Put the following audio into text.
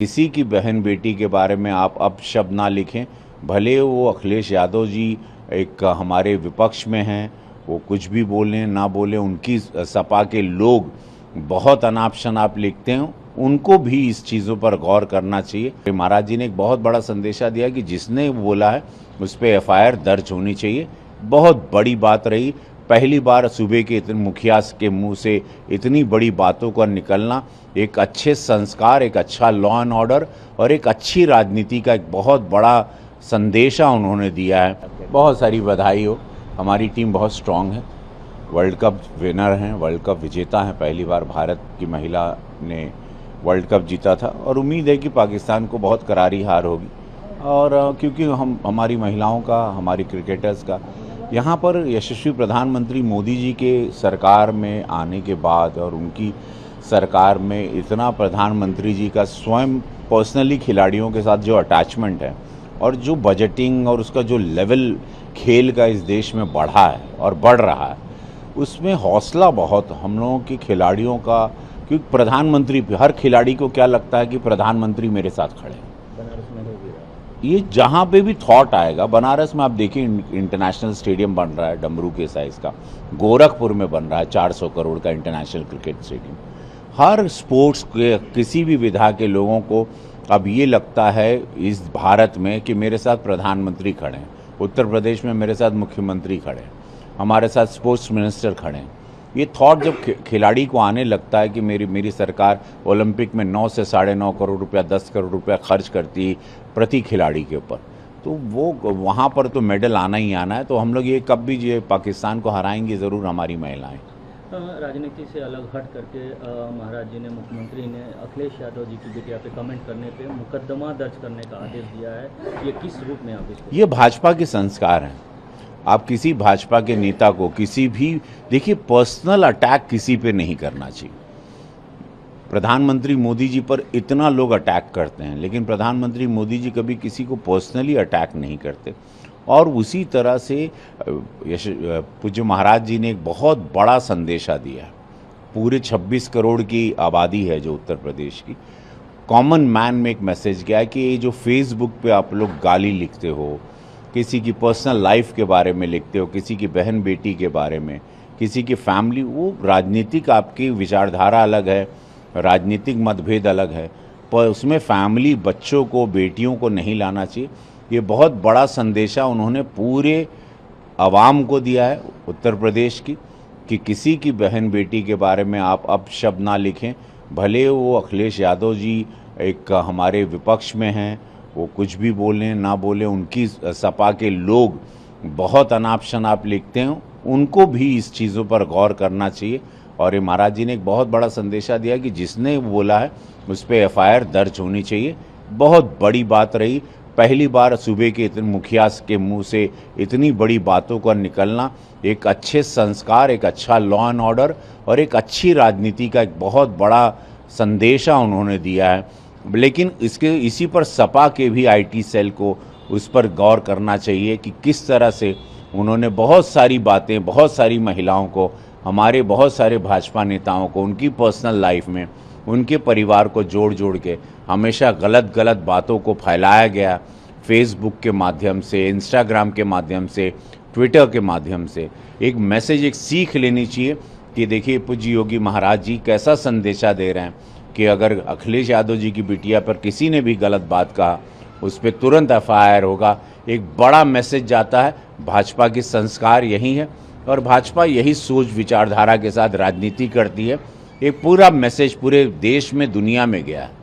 किसी की बहन बेटी के बारे में आप अपशब्द ना लिखें। भले वो अखिलेश यादव जी एक हमारे विपक्ष में हैं, वो कुछ भी बोलें ना बोलें, उनकी सपा के लोग बहुत अनाप शनाप लिखते हैं, उनको भी इस चीज़ों पर गौर करना चाहिए। महाराज जी ने एक बहुत बड़ा संदेशा दिया कि जिसने बोला है उस पर एफआईआर दर्ज होनी चाहिए। बहुत बड़ी बात रही, पहली बार सूबे के इतने मुखिया के मुंह से इतनी बड़ी बातों का निकलना, एक अच्छे संस्कार, एक अच्छा लॉ एंड ऑर्डर और एक अच्छी राजनीति का एक बहुत बड़ा संदेशा उन्होंने दिया है। बहुत सारी बधाई हो। हमारी टीम बहुत स्ट्रांग है, वर्ल्ड कप विनर हैं, वर्ल्ड कप विजेता हैं। पहली बार भारत की महिला ने वर्ल्ड कप जीता था और उम्मीद है कि पाकिस्तान को बहुत करारी हार होगी। और क्योंकि हमारी महिलाओं का, हमारी क्रिकेटर्स का यहाँ पर यशस्वी प्रधानमंत्री मोदी जी के सरकार में आने के बाद और उनकी सरकार में इतना प्रधानमंत्री जी का स्वयं पर्सनली खिलाड़ियों के साथ जो अटैचमेंट है और जो बजटिंग और उसका जो लेवल खेल का इस देश में बढ़ा है और बढ़ रहा है, उसमें हौसला बहुत हम लोगों के खिलाड़ियों का। क्योंकि प्रधानमंत्री, हर खिलाड़ी को क्या लगता है कि प्रधानमंत्री मेरे साथ खड़े हैं। ये जहाँ पे भी थॉट आएगा, बनारस में आप देखिए इंटरनेशनल स्टेडियम बन रहा है डमरू के साइज़ का, गोरखपुर में बन रहा है 400 करोड़ का इंटरनेशनल क्रिकेट स्टेडियम। हर स्पोर्ट्स के किसी भी विधा के लोगों को अब ये लगता है इस भारत में कि मेरे साथ प्रधानमंत्री खड़े हैं, उत्तर प्रदेश में मेरे साथ मुख्यमंत्री खड़े हैं, हमारे साथ स्पोर्ट्स मिनिस्टर खड़े हैं। ये थॉट जब खिलाड़ी को आने लगता है कि मेरी सरकार ओलंपिक में 9 से 9.5 करोड़ रुपया, 10 करोड़ रुपया खर्च करती प्रति खिलाड़ी के ऊपर, तो वो वहाँ पर तो मेडल आना ही आना है। तो हम लोग ये कब भी ये पाकिस्तान को हराएंगे ज़रूर, हमारी महिलाएं। राजनीति से अलग हट करके महाराज जी ने, मुख्यमंत्री ने अखिलेश यादव जी की बिटिया पे कमेंट करने पे मुकदमा दर्ज करने का आदेश दिया है। ये किस रूप में आप इसको? ये भाजपा के संस्कार हैं। आप किसी भाजपा के नेता को किसी भी, देखिए, पर्सनल अटैक किसी पे नहीं करना चाहिए। प्रधानमंत्री मोदी जी पर इतना लोग अटैक करते हैं, लेकिन प्रधानमंत्री मोदी जी कभी किसी को पर्सनली अटैक नहीं करते। और उसी तरह से पूज्य महाराज जी ने एक बहुत बड़ा संदेशा दिया है। पूरे 26 करोड़ की आबादी है जो उत्तर प्रदेश की, कॉमन मैन में एक मैसेज गया है कि ये जो फेसबुक पे आप लोग गाली लिखते हो, किसी की पर्सनल लाइफ के बारे में लिखते हो, किसी की बहन बेटी के बारे में, किसी की फैमिली, वो राजनीतिक आपकी विचारधारा अलग है, राजनीतिक मतभेद अलग है, पर उसमें फैमिली, बच्चों को, बेटियों को नहीं लाना चाहिए। ये बहुत बड़ा संदेशा उन्होंने पूरे आवाम को दिया है उत्तर प्रदेश की, कि किसी की बहन बेटी के बारे में आप अपशब्द ना लिखें। भले वो अखिलेश यादव जी एक हमारे विपक्ष में हैं, वो कुछ भी बोलें ना बोलें, उनकी सपा के लोग बहुत अनाप शनाप लिखते हैं, उनको भी इस चीज़ों पर गौर करना चाहिए। और ये महाराज जी ने एक बहुत बड़ा संदेशा दिया कि जिसने बोला है उस पर एफआईआर दर्ज होनी चाहिए। बहुत बड़ी बात रही, पहली बार सूबे के इतने मुखिया के मुंह से इतनी बड़ी बातों का निकलना, एक अच्छे संस्कार, एक अच्छा लॉ एंड ऑर्डर और एक अच्छी राजनीति का एक बहुत बड़ा संदेशा उन्होंने दिया है। लेकिन इसी पर सपा के भी आईटी सेल को उस पर गौर करना चाहिए कि किस तरह से उन्होंने बहुत सारी बातें, बहुत सारी महिलाओं को, हमारे बहुत सारे भाजपा नेताओं को, उनकी पर्सनल लाइफ में, उनके परिवार को जोड़ जोड़ के हमेशा गलत गलत बातों को फैलाया गया। फेसबुक के माध्यम से, इंस्टाग्राम के माध्यम से, ट्विटर के माध्यम से एक मैसेज, एक सीख लेनी चाहिए कि देखिए पूज्य योगी महाराज जी कैसा संदेशा दे रहे हैं कि अगर अखिलेश यादव जी की बिटिया पर किसी ने भी गलत बात कहा, उस पर तुरंत एफआईआर होगा। एक बड़ा मैसेज जाता है। भाजपा के संस्कार यही है और भाजपा यही सोच विचारधारा के साथ राजनीति करती है। एक पूरा मैसेज पूरे देश में, दुनिया में गया है।